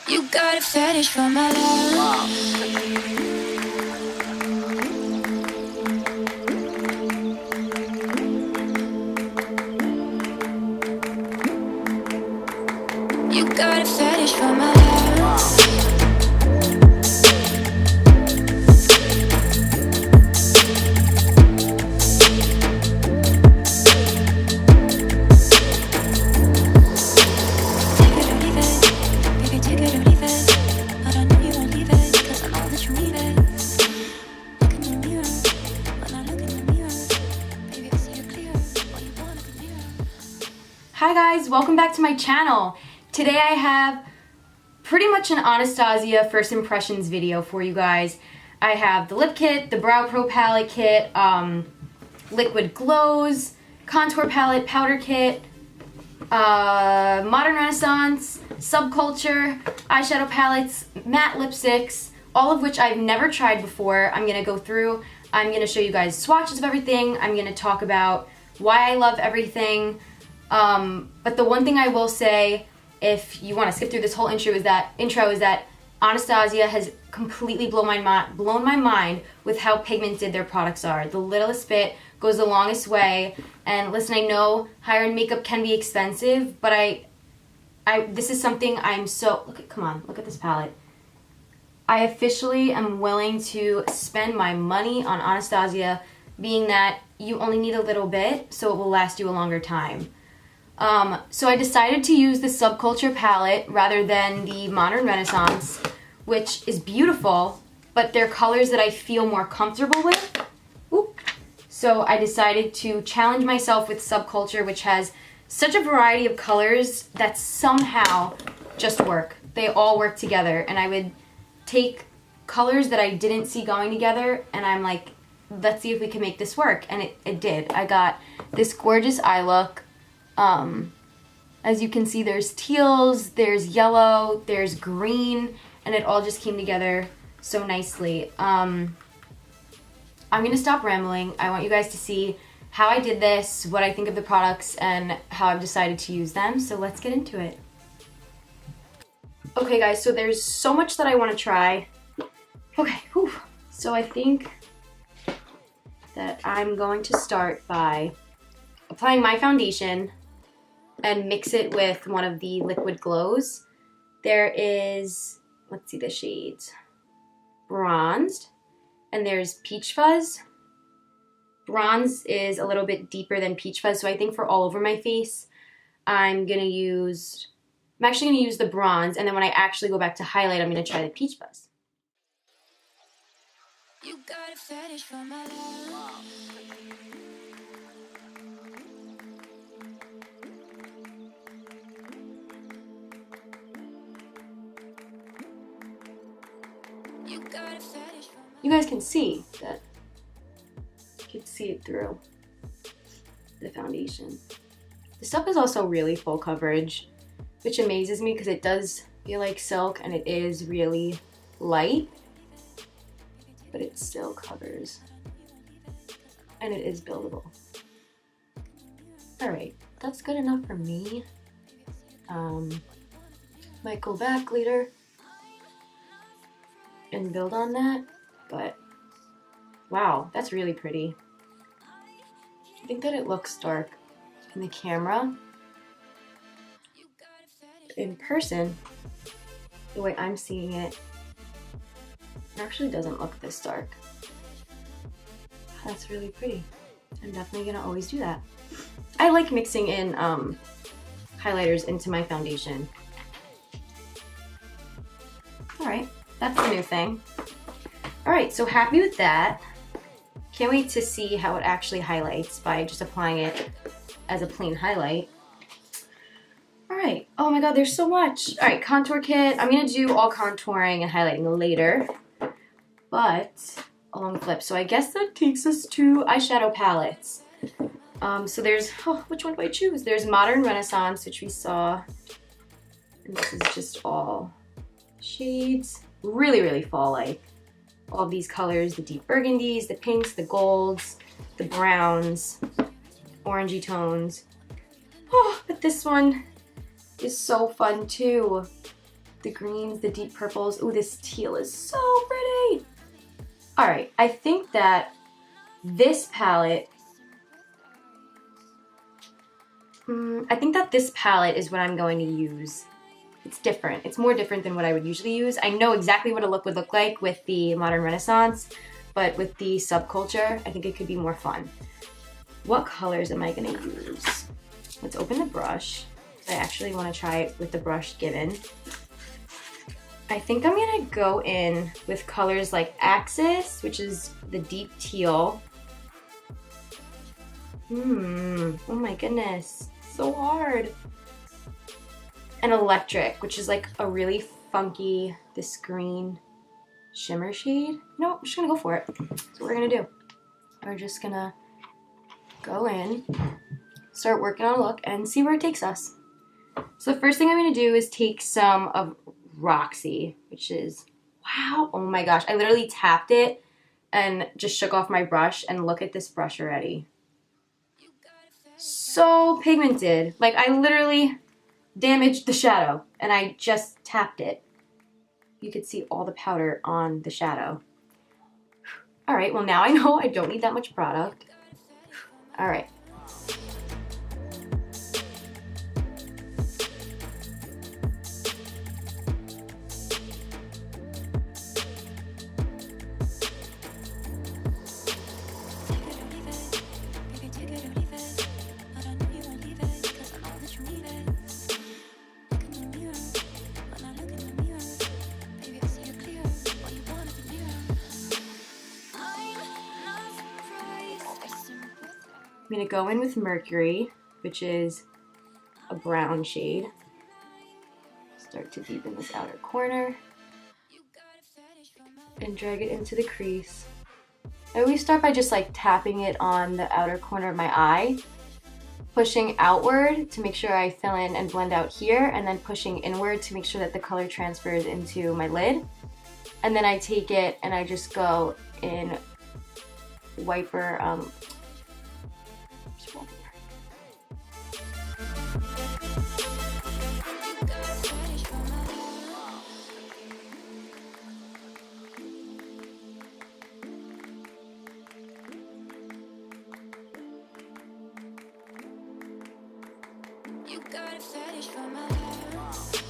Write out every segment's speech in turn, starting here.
You got a fetish for my love. You got a fetish for my love. Hi guys, welcome back to my channel. Today I have pretty much an Anastasia first impressions video for you guys. I have the lip kit, the brow pro palette kit, liquid glows, contour palette, powder kit, modern renaissance, subculture, eyeshadow palettes, matte lipsticks, all of which I've never tried before. I'm gonna go through, I'm gonna show you guys swatches of everything, I'm gonna talk about why I love everything. But the one thing I will say, if you want to skip through this whole intro, is that Anastasia has completely blown my mind with how pigmented their products are. The littlest bit goes the longest way. And listen, I know higher-end makeup can be expensive, but this is something I'm so come on, look at this palette. I officially am willing to spend my money on Anastasia, being that you only need a little bit, so it will last you a longer time. So I decided to use the Subculture palette rather than the Modern Renaissance, which is beautiful, but they're colors that I feel more comfortable with. Oop. So I decided to challenge myself with Subculture, which has such a variety of colors that somehow just work. They all work together, and I would take colors that I didn't see going together, and I'm like, let's see if we can make this work, and it did. I got this gorgeous eye look. As you can see, there's teals, there's yellow, there's green, and it all just came together so nicely. I'm gonna stop rambling. I want you guys to see how I did this, what I think of the products, and how I've decided to use them, so let's get into it. Okay guys, so there's so much that I want to try. Okay, whew. So I think that I'm going to start by applying my foundation and mix it with one of the liquid glows. There is, let's see the shades, bronzed, and there's peach fuzz. Bronze is a little bit deeper than peach fuzz, so I think for all over my face, I'm actually gonna use the bronze, and then when I actually go back to highlight, I'm gonna try the peach fuzz. You got a fetish for my love. You guys can see that. You can see it through the foundation. The stuff is also really full coverage, which amazes me because it does feel like silk and it is really light, but it still covers and it is buildable. All right, that's good enough for me. Might go back later and build on that, but wow, that's really pretty. I think that it looks dark in the camera. In person, the way I'm seeing it, it actually doesn't look this dark. That's really pretty. I'm definitely gonna always do that. I like mixing in highlighters into my foundation. All right, that's the new thing. All right, so happy with that. Can't wait to see how it actually highlights by just applying it as a plain highlight. All right, oh my God, there's so much. All right, contour kit. I'm gonna do all contouring and highlighting later, but along with lips. So I guess that takes us to eyeshadow palettes. So there's, which one do I choose? There's Modern Renaissance, which we saw, and this is just all shades. Really, really fall-like. All these colors, the deep burgundies, the pinks, the golds, the browns, orangey tones. Oh, but this one is so fun too. the greens, the deep purples. Ooh, this teal is so pretty. All right, I think that this palette, is what I'm going to use. It's different. It's more different than what I would usually use. I know exactly what a look would look like with the Modern Renaissance, but with the Subculture, I think it could be more fun. What colors am I gonna use? Let's open the brush. I actually wanna try it with the brush given. I think I'm gonna go in with colors like Axis, which is the deep teal. Oh my goodness, so hard. And Electric, which is like a really funky, this green shimmer shade. No, I'm just gonna go for it. That's what we're gonna do. We're just gonna go in, start working on a look, and see where it takes us. So the first thing I'm gonna do is take some of Roxy, which is, wow, oh my gosh. I literally tapped it and just shook off my brush, and look at this brush already. So pigmented. Like, I literally damaged the shadow and I just tapped it. You could see all the powder on the shadow. All right, well now I know I don't need that much product. All right. I'm gonna go in with Mercury, which is a brown shade. Start to deepen this outer corner and drag it into the crease. I always start by just like tapping it on the outer corner of my eye, pushing outward to make sure I fill in and blend out here, and then pushing inward to make sure that the color transfers into my lid. And then I take it and I just go in wiper, You got a fetish for my love.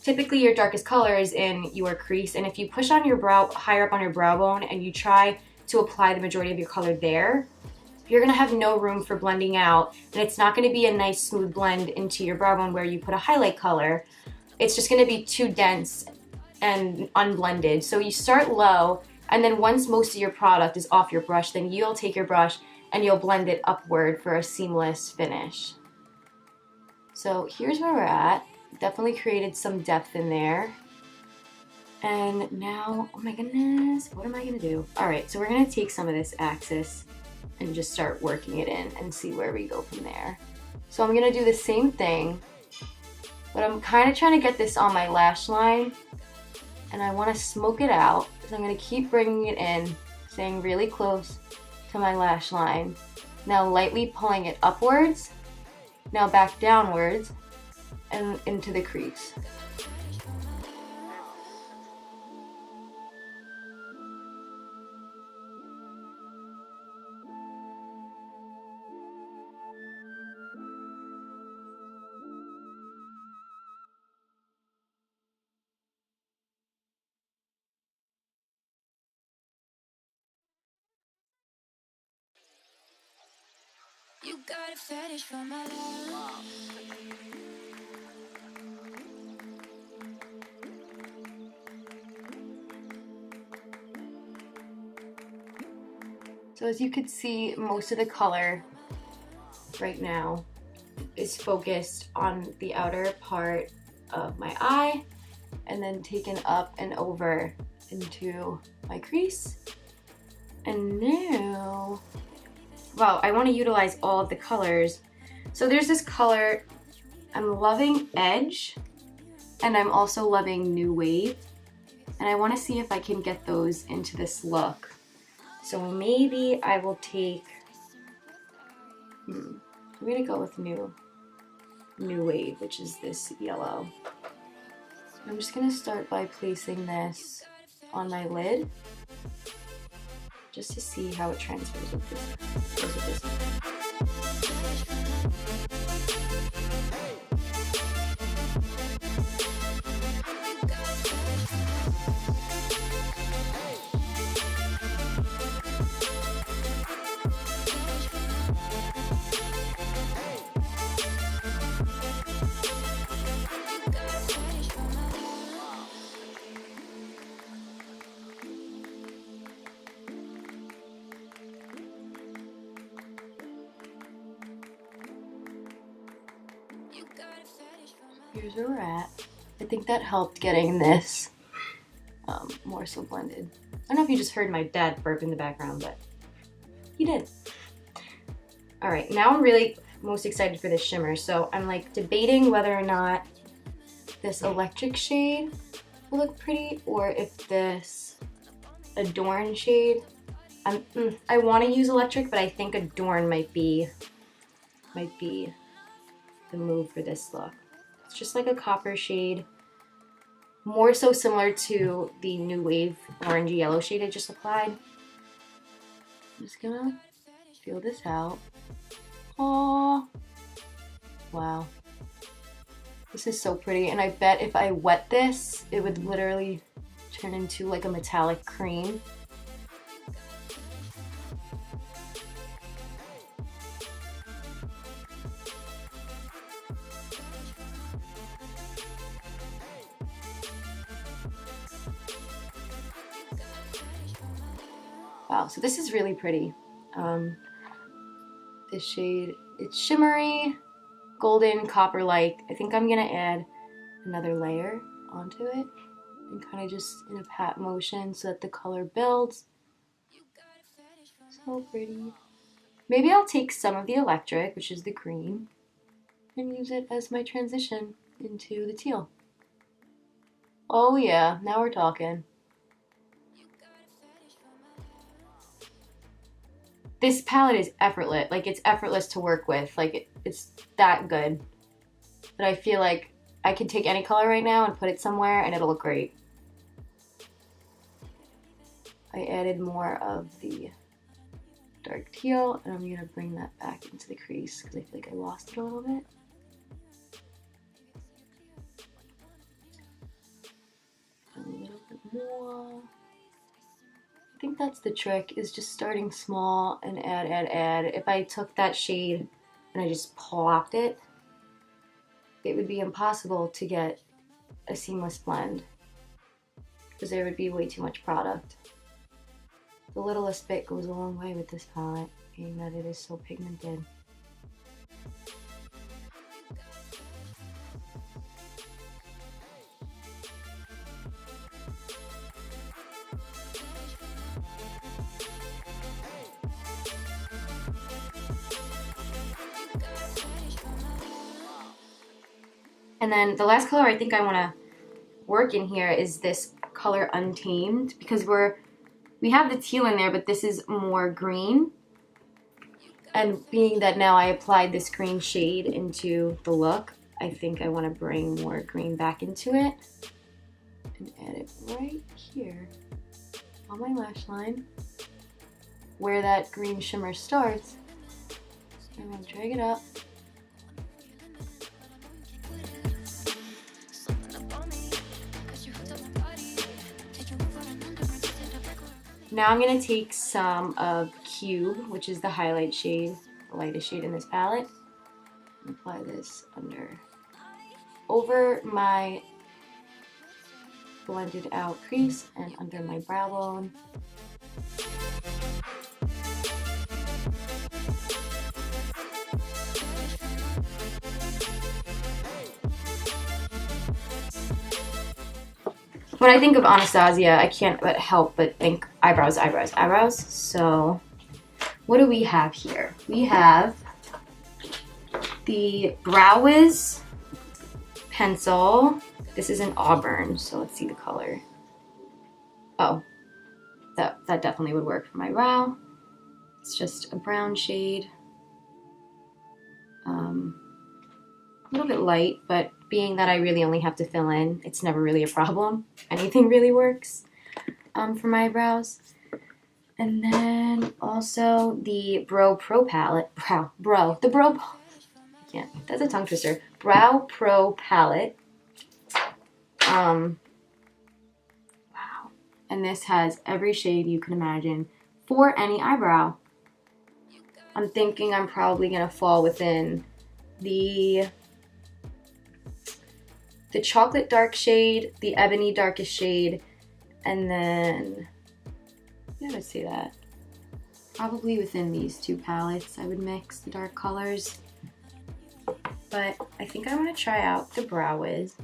typically your darkest color is in your crease, and if you push on your brow, higher up on your brow bone, and you try to apply the majority of your color there, you're gonna have no room for blending out, and it's not gonna be a nice smooth blend into your brow bone where you put a highlight color. It's just gonna be too dense and unblended. So you start low, and then once most of your product is off your brush, then you'll take your brush and you'll blend it upward for a seamless finish. So here's where we're at. Definitely created some depth in there. And now, oh my goodness, what am I gonna do? All right, so we're gonna take some of this Axis and just start working it in and see where we go from there. So I'm gonna do the same thing, but I'm kind of trying to get this on my lash line, and I wanna smoke it out. So I'm gonna keep bringing it in, staying really close to my lash line. Now lightly pulling it upwards, now back downwards, and into the crease. You got a fetish for my love. So as you can see, most of the color right now is focused on the outer part of my eye and then taken up and over into my crease. And now, wow, I want to utilize all of the colors. So there's this color, I'm loving Edge, and I'm also loving New Wave. And I want to see if I can get those into this look. So maybe I will take, I'm gonna go with New. New Wave, which is this yellow. I'm just gonna start by placing this on my lid just to see how it transfers with this. Here's where we're at. I think that helped getting this more so blended. I don't know if you just heard my dad burp in the background, but he did. All right, now I'm really most excited for this shimmer. So I'm like debating whether or not this electric shade will look pretty or if this Adorn shade. I want to use electric, but I think Adorn might be the move for this look. It's just like a copper shade, more so similar to the New Wave orangey yellow shade I just applied. I'm just gonna feel this out. Oh, wow. This is so pretty, and I bet if I wet this, it would literally turn into like a metallic cream. Wow, so this is really pretty. This shade, it's shimmery, golden, copper-like. I think I'm gonna add another layer onto it and kind of just in a pat motion so that the color builds. So pretty. Maybe I'll take some of the electric, which is the green, and use it as my transition into the teal. Oh yeah, now we're talking. This palette is effortless. Like, it's effortless to work with. Like, it's that good. But I feel like I can take any color right now and put it somewhere and it'll look great. I added more of the dark teal, and I'm going to bring that back into the crease because I feel like I lost it a little bit. A little bit more. I think that's the trick, is just starting small and add. If I took that shade and I just plopped it, it would be impossible to get a seamless blend because there would be way too much product. The littlest bit goes a long way with this palette, being that it is so pigmented. And then the last color I think I want to work in here is this color Untamed, because we have the teal in there, but this is more green. And being that now I applied this green shade into the look, I think I want to bring more green back into it and add it right here on my lash line where that green shimmer starts. I'm going to drag it up. Now I'm going to take some of Cube, which is the highlight shade, the lightest shade in this palette, and apply this over my blended out crease and under my brow bone. When I think of Anastasia, I can't help but think eyebrows, eyebrows, eyebrows. So what do we have here? We have the Brow Wiz pencil. This is an auburn, so let's see the color. Oh, that definitely would work for my brow. It's just a brown shade. A little little bit light, but being that I really only have to fill in, it's never really a problem. Anything really works for my eyebrows. And then also the Brow Pro palette. That's a tongue twister. Brow Pro palette. Wow. And this has every shade you can imagine for any eyebrow. I'm thinking I'm probably gonna fall within the chocolate dark shade, the ebony darkest shade, and then, yeah, let's see that. Probably within these two palettes I would mix the dark colors. But I think I want to try out the Brow Wiz.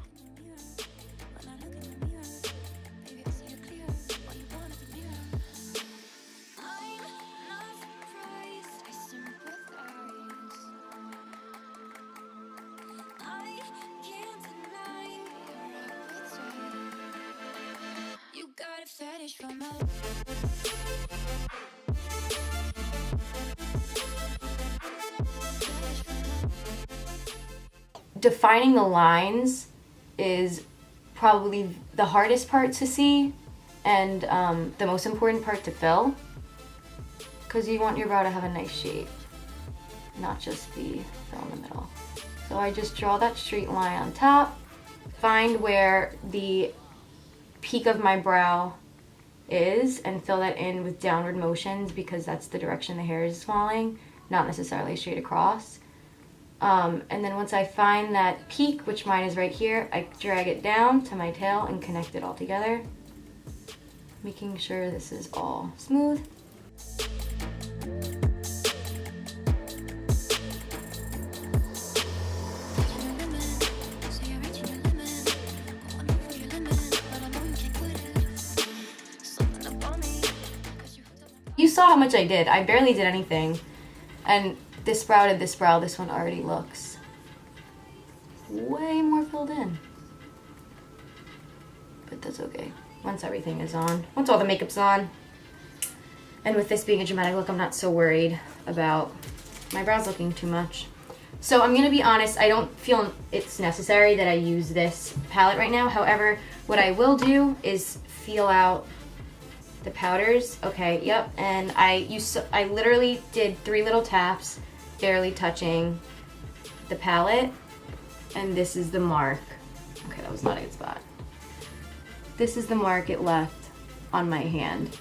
Defining the lines is probably the hardest part to see and the most important part to fill, because you want your brow to have a nice shape, not just be fill in the middle. So I just draw that straight line on top, find where the peak of my brow is and fill that in with downward motions, because that's the direction the hair is falling, not necessarily straight across. And then once I find that peak, which mine is right here, I drag it down to my tail and connect it all together, making sure this is all smooth. You saw how much I did. I barely did anything. And this brow to this brow, this one already looks way more filled in. But that's okay. Once everything is on, once all the makeup's on, and with this being a dramatic look, I'm not so worried about my brows looking too much. So I'm gonna be honest, I don't feel it's necessary that I use this palette right now. However, what I will do is feel out the powders. Okay, yep, and I literally did 3 little taps, barely touching the palette, and this is the mark. Okay, that was not a good spot. This is the mark it left on my hand,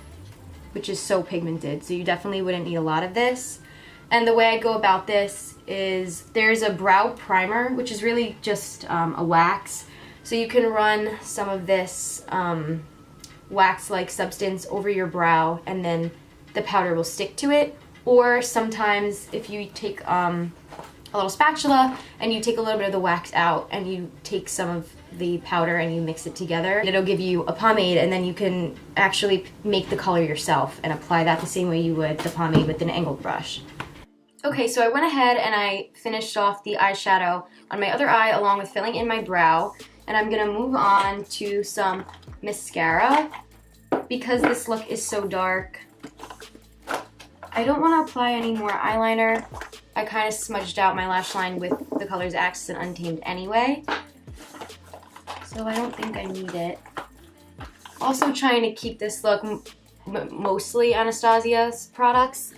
which is so pigmented, so you definitely wouldn't need a lot of this. And the way I go about this is there's a brow primer, which is really just a wax. So you can run some of this wax-like substance over your brow, and then the powder will stick to it. Or sometimes if you take a little spatula and you take a little bit of the wax out and you take some of the powder and you mix it together, it'll give you a pomade, and then you can actually make the color yourself and apply that the same way you would the pomade with an angled brush. Okay, so I went ahead and I finished off the eyeshadow on my other eye along with filling in my brow, and I'm gonna move on to some mascara because this look is so dark. I don't want to apply any more eyeliner. I kind of smudged out my lash line with the colors Access and Untamed anyway, so I don't think I need it. Also trying to keep this look mostly Anastasia's products.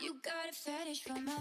You got a fetish for my hair.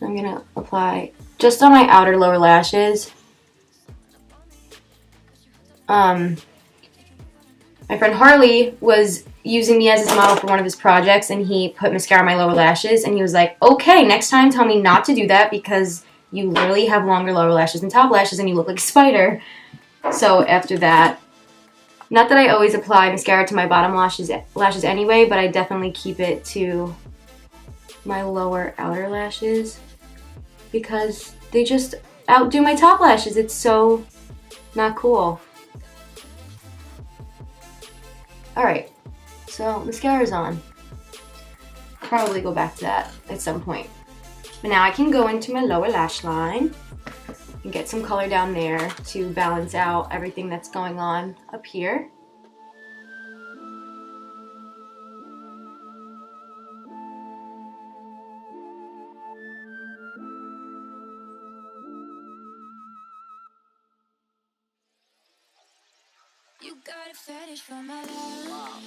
I'm gonna apply just on my outer lower lashes. My friend Harley was using me as his model for one of his projects, and he put mascara on my lower lashes, and he was like, okay, next time tell me not to do that because you literally have longer lower lashes than top lashes and you look like a spider. So after that, not that I always apply mascara to my bottom lashes anyway, but I definitely keep it to my lower outer lashes because they just outdo my top lashes. It's so not cool. Alright, so mascara's on. I'll probably go back to that at some point. But now I can go into my lower lash line and get some color down there to balance out everything that's going on up here. You got a fetish for my love.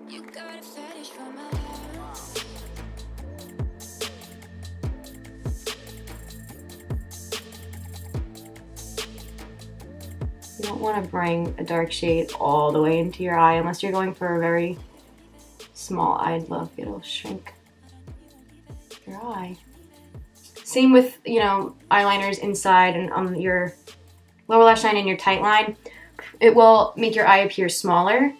You got a fetish for my love. You don't want to bring a dark shade all the way into your eye unless you're going for a very small eyed look. It'll shrink your eye. Same with, you know, eyeliners inside and on your lower lash line and your tight line. It will make your eye appear smaller.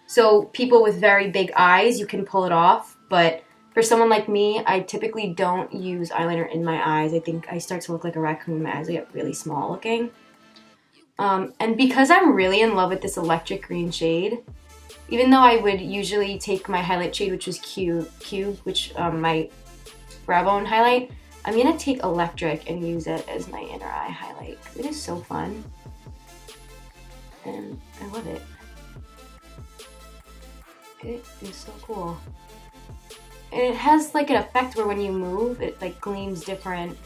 So people with very big eyes, you can pull it off. But for someone like me, I typically don't use eyeliner in my eyes. I think I start to look like a raccoon. My eyes get really small looking. And because I'm really in love with this electric green shade, even though I would usually take my highlight shade, which was Cube, which my brow bone highlight, I'm going to take electric and use it as my inner eye highlight. It is so fun. And I love it. It is so cool. And it has like an effect where when you move, it like gleams different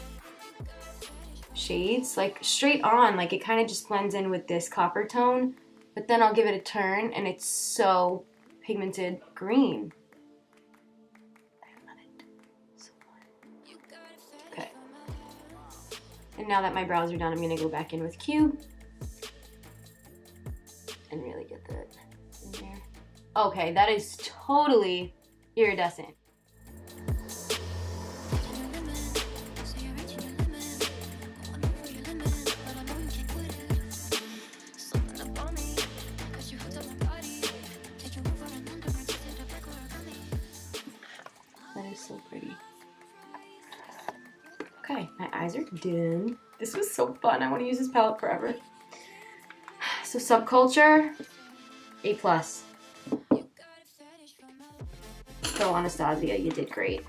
shades, like straight on, like it kind of just blends in with this copper tone, but then I'll give it a turn and it's so pigmented green. I love it. So fun. Okay. And now that my brows are done, I'm gonna go back in with Cube and really get that in there. Okay, that is totally iridescent. That is so pretty. Okay, my eyes are done. This was so fun. I want to use this palette forever. So Subculture, A+. So Anastasia, you did great.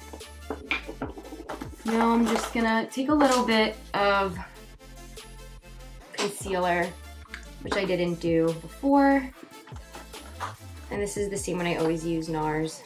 Now I'm just gonna take a little bit of concealer, which I didn't do before. And this is the same one I always use, NARS.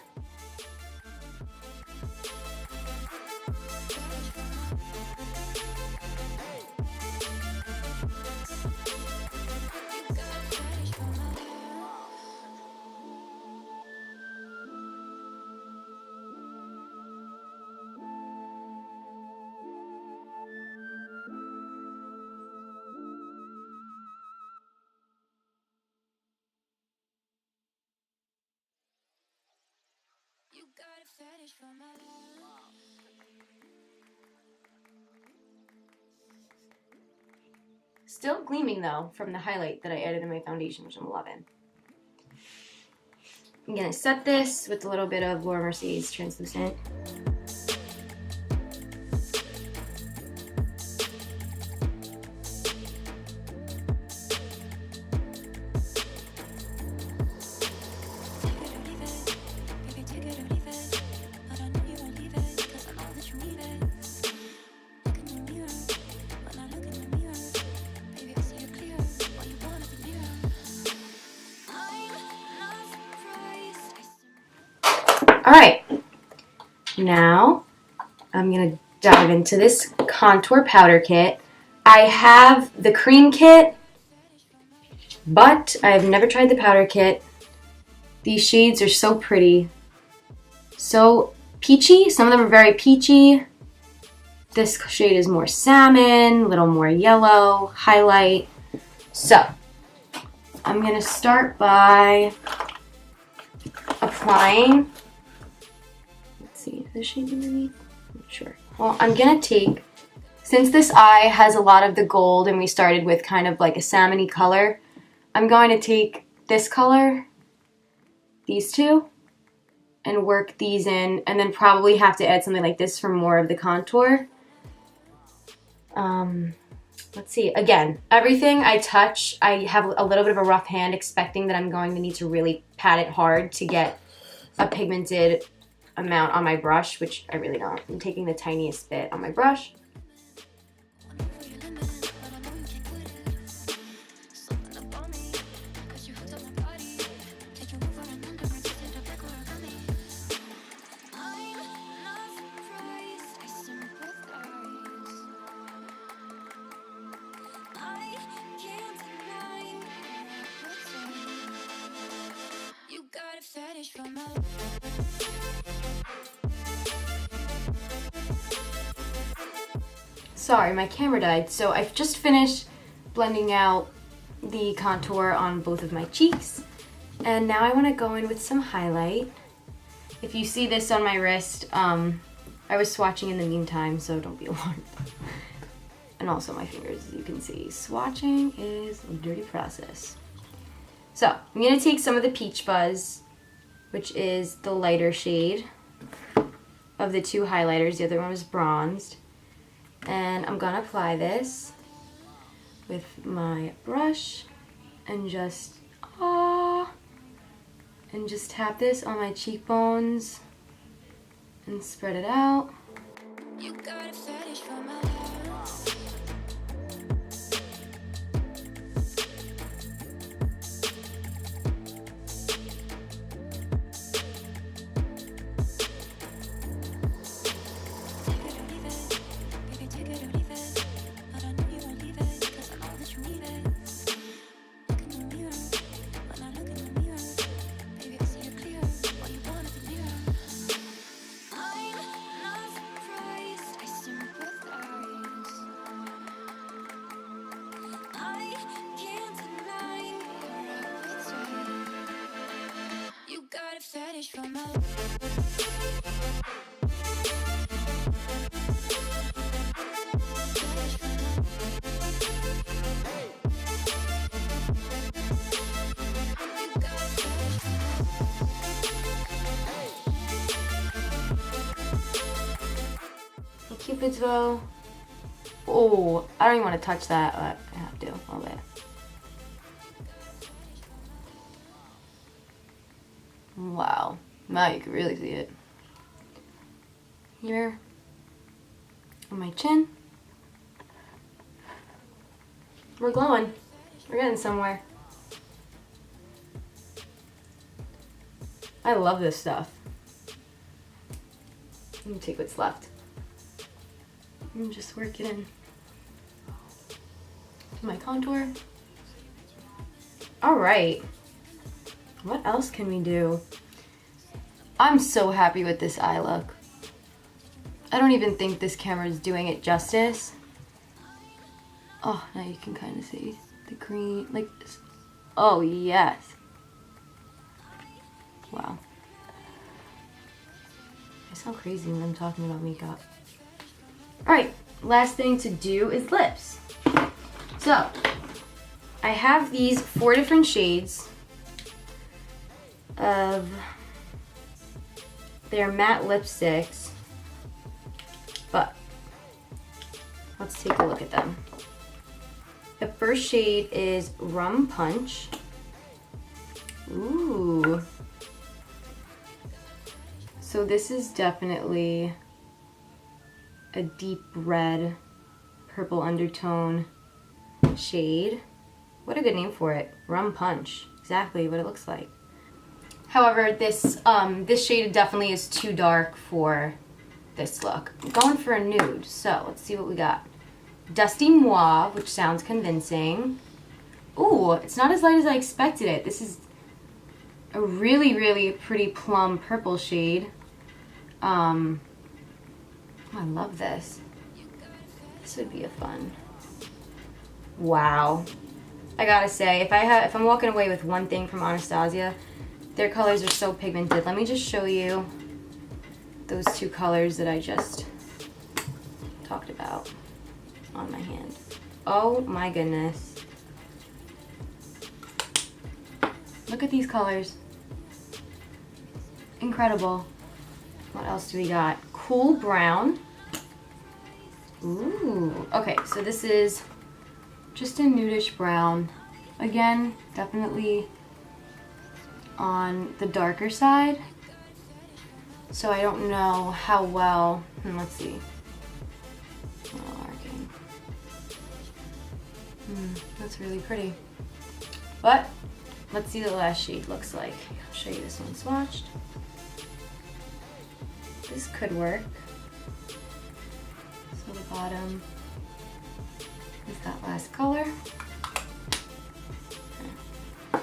You got a fetish for my love. Still gleaming though from the highlight that I added in my foundation, which I'm loving. I'm gonna set this with a little bit of Laura Mercier translucent. Alright, now I'm going to dive into this contour powder kit. I have the cream kit but I've never tried the powder kit. These shades are so pretty. So peachy. Some of them are very peachy. This shade is more salmon, a little more yellow, highlight. So I'm going to start by applying. Let's see, is the shade underneath? Not sure. Well, I'm going to take, since this eye has a lot of the gold and we started with kind of like a salmon-y color, I'm going to take this color, these two, and work these in, and then probably have to add something like this for more of the contour. Let's see, again, everything I touch, I have a little bit of a rough hand, expecting that I'm going to need to really pat it hard to get a pigmented amount on my brush, which I really don't. I'm taking the tiniest bit on my brush. Sorry, my camera died, so I've just finished blending out the contour on both of my cheeks, and now I want to go in with some highlight. If you see this on my wrist, I was swatching in the meantime, so don't be alarmed. And also my fingers, as you can see. Swatching is a dirty process. So, I'm going to take some of the Peach Fuzz, which is the lighter shade of the two highlighters. The other one was bronzed. And I'm going to apply this with my brush and just tap this on my cheekbones and spread it out. You got a fetish for my hair. Cupid's bow. Oh, I don't even want to touch that, but I have to a little bit. Wow, now you can really see it. Here, on my chin. We're glowing. We're getting somewhere. I love this stuff. Let me take what's left. And just work it in to my contour. All right. What else can we do? I'm so happy with this eye look. I don't even think this camera is doing it justice. Oh, now you can kind of see the green, like this. Oh, yes. Wow. I sound crazy when I'm talking about makeup. Alright, last thing to do is lips. So, I have these 4 different shades of, they're matte lipsticks, but let's take a look at them. The first shade is Rum Punch. Ooh. So this is definitely a deep red, purple undertone shade. What a good name for it. Rum Punch. Exactly what it looks like. However, this shade definitely is too dark for this look. I'm going for a nude, so let's see what we got. Dusty Mauve, which sounds convincing. Ooh, it's not as light as I expected it. This is a really, really pretty plum purple shade. I love this. This would be a fun. Wow. I gotta say, if I'm walking away with one thing from Anastasia, their colors are so pigmented. Let me just show you those two colors that I just talked about on my hand. Oh my goodness. Look at these colors. Incredible. What else do we got? Cool brown. Ooh. Okay, so this is just a nudish brown. Again, definitely on the darker side. So I don't know how well, let's see. That's really pretty. But let's see the last shade looks like. I'll show you this one swatched. This could work. So the bottom is that last color. Okay.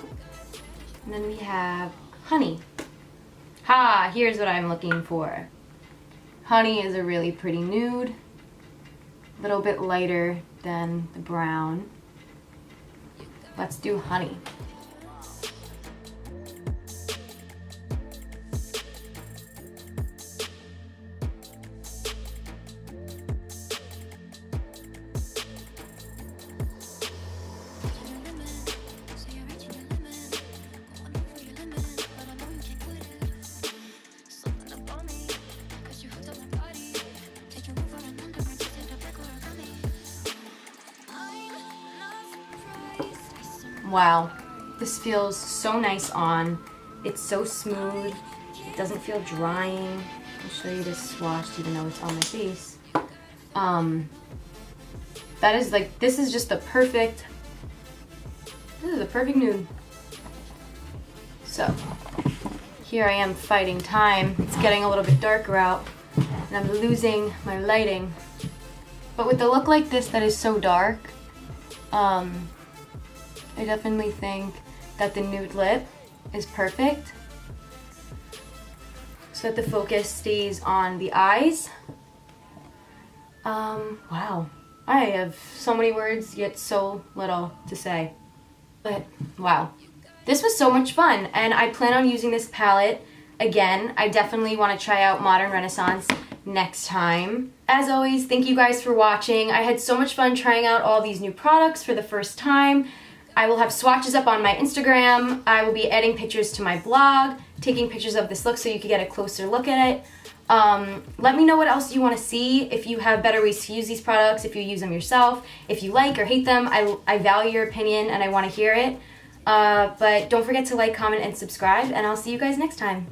And then we have honey. Ha! Here's what I'm looking for. Honey is a really pretty nude. A little bit lighter than the brown. Let's do honey. Wow, this feels so nice on. It's so smooth. It doesn't feel drying. I'll show you this swatch even though it's on my face. That is like, this is just the perfect, this is a perfect nude. So, here I am fighting time. It's getting a little bit darker out and I'm losing my lighting. But with a look like this that is so dark, I definitely think that the nude lip is perfect so that the focus stays on the eyes. Wow. I have so many words yet so little to say. But wow. This was so much fun and I plan on using this palette again. I definitely want to try out Modern Renaissance next time. As always, thank you guys for watching. I had so much fun trying out all these new products for the first time. I will have swatches up on my Instagram. I will be adding pictures to my blog, taking pictures of this look so you can get a closer look at it. Let me know what else you want to see, if you have better ways to use these products, if you use them yourself, if you like or hate them. I value your opinion and I want to hear it. But don't forget to like, comment, and subscribe, and I'll see you guys next time.